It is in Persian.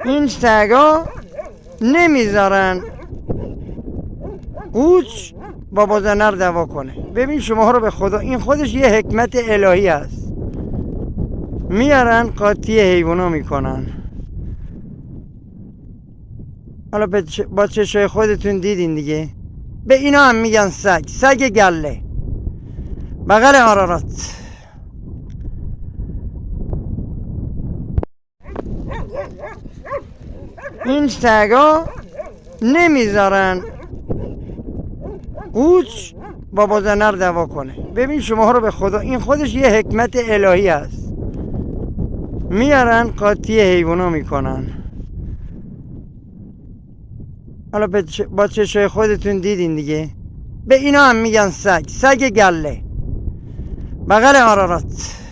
این سگا نمیذارن قوچ با بازنر دعوا کنه. ببین شما رو به خدا، این خودش یه حکمت الهی است. میارن قاطی حیوانا میکنن. حالا با چشای خودتون دیدین دیگه. به اینا هم میگن سگ گله. بغل آرارات. این سگا نمیذارن قوچ با بازنر دعوا کنه. ببین شما رو به خدا، این خودش یه حکمت الهی است. میارن قاطی حیوانا میکنن. حالا با چشای خودتون دیدین دیگه. به اینا هم میگن سگ گله. بغل آرارات.